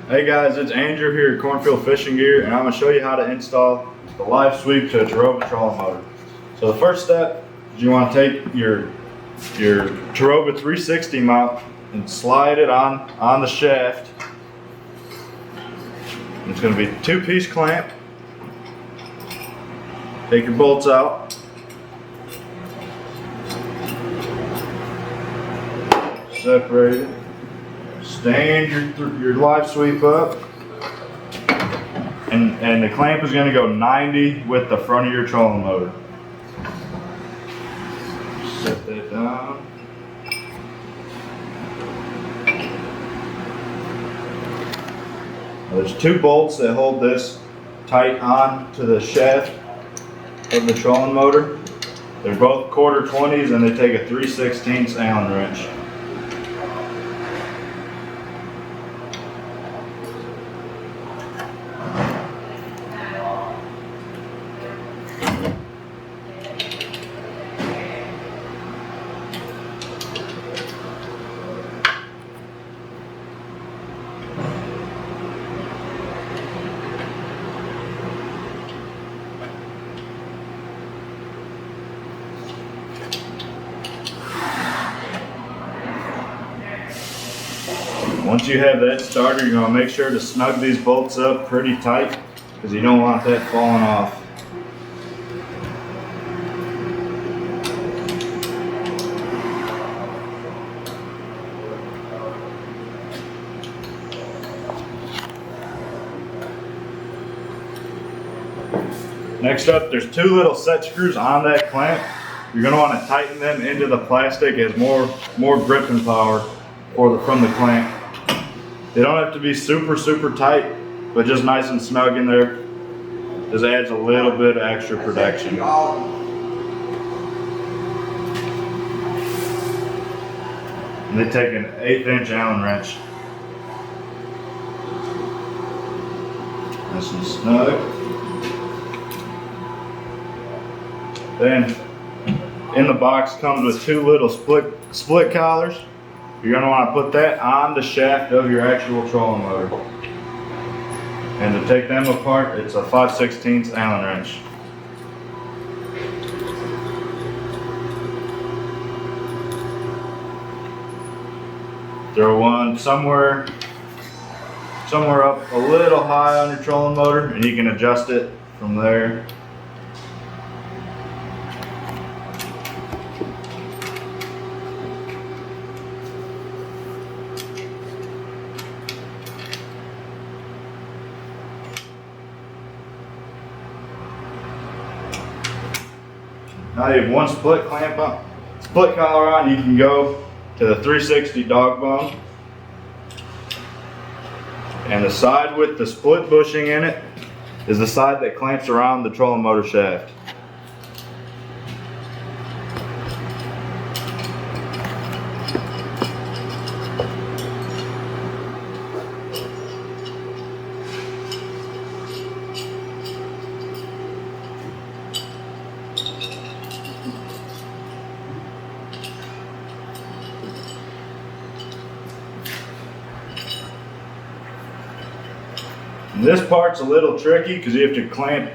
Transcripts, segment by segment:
Hey guys, it's Andrew here at Cornfield Fishing Gear, and I'm going to show you how to install the LiveSweep to a Terrova trolling motor. So the first step is you want to take your Terrova 360 mount and slide it on the shaft. It's going to be a 2-piece clamp. Take your bolts out. Separate it. Stand your LiveSweep up, and the clamp is going to go 90 with the front of your trolling motor. Set that down. Now, there's 2 bolts that hold this tight on to the shaft of the trolling motor. They're both 1/4-20s, and they take a 3/16 Allen wrench. Once you have that started, you're going to make sure to snug these bolts up pretty tight because you don't want that falling off. Next up, there's 2 little set screws on that clamp. You're going to want to tighten them into the plastic as more gripping power from the clamp. They don't have to be super tight, but just nice and snug in there. Just adds a little bit of extra protection. And they take an 1/8" Allen wrench. Nice and snug. Then in the box comes with 2 little split collars. You're going to want to put that on the shaft of your actual trolling motor. And to take them apart, it's a 5/16 Allen wrench. Throw one somewhere up a little high on your trolling motor, and you can adjust it from there. Now you have one split collar on. You can go to the 360 dog bone, and the side with the split bushing in it is the side that clamps around the trolling motor shaft. This part's a little tricky because you have to clamp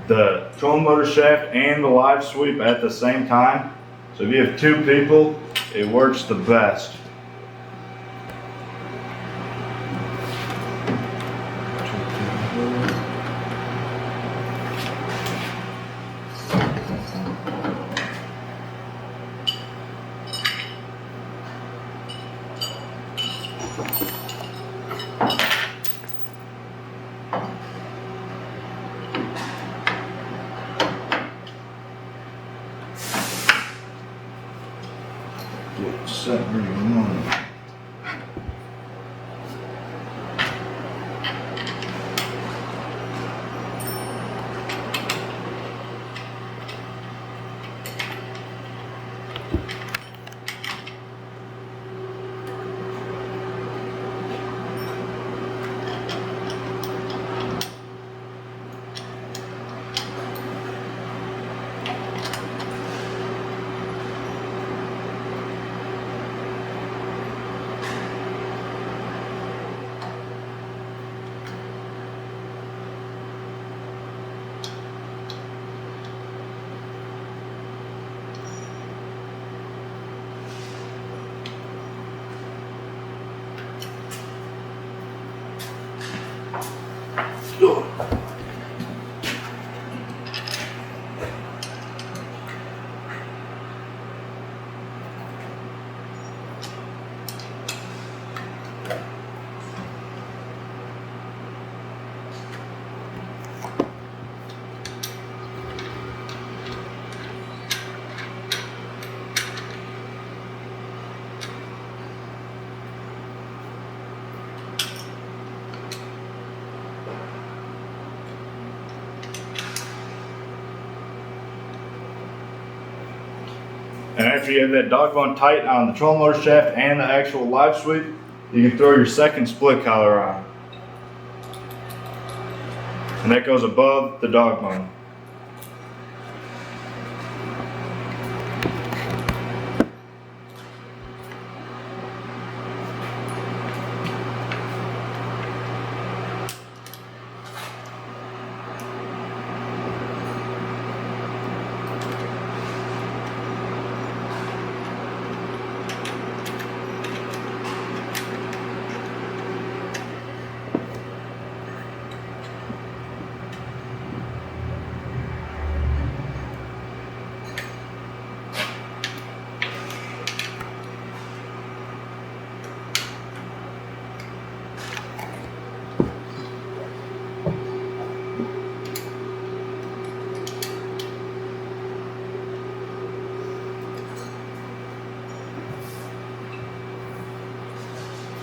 the trolling motor shaft and the LiveSweep at the same time. So if you have 2 people, it works the best. Get set where you want it. And after you have that doggone tight on the trolling motor shaft and the actual LiveSweep, you can throw your second split collar on. And that goes above the dog bone.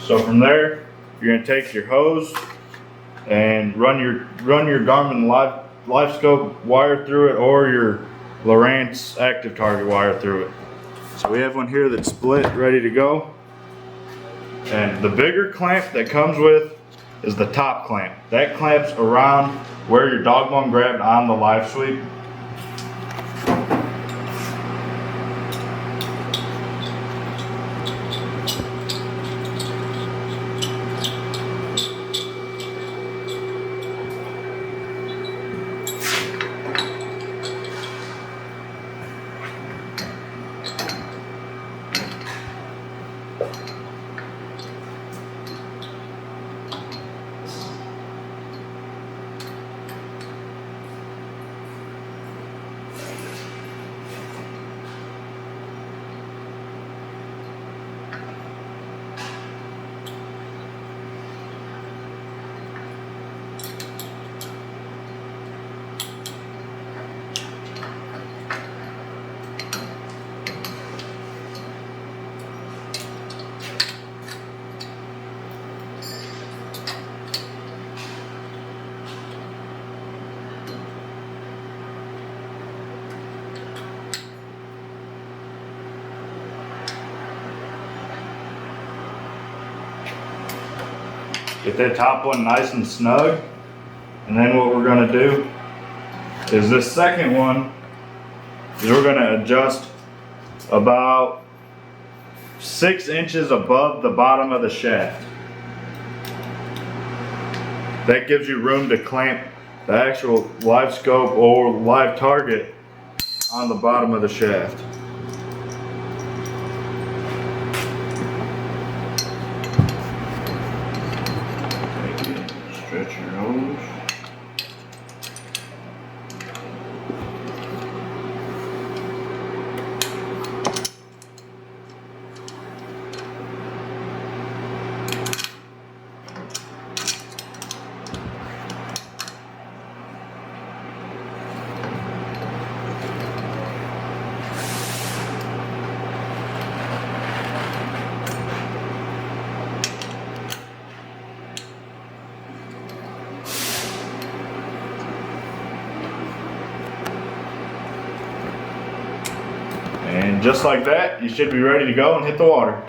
So from there, you're gonna take your hose and run your Garmin live scope wire through it, or your Lowrance active target wire through it. So we have one here that's split, ready to go. And the bigger clamp that comes with is the top clamp. That clamps around where your dog bone grabbed on the LiveSweep. Get that top one nice and snug. And then what we're gonna do is this second one is we're gonna adjust about 6 inches above the bottom of the shaft. That gives you room to clamp the actual live scope or live target on the bottom of the shaft. Stretch your hose. And just like that, you should be ready to go and hit the water.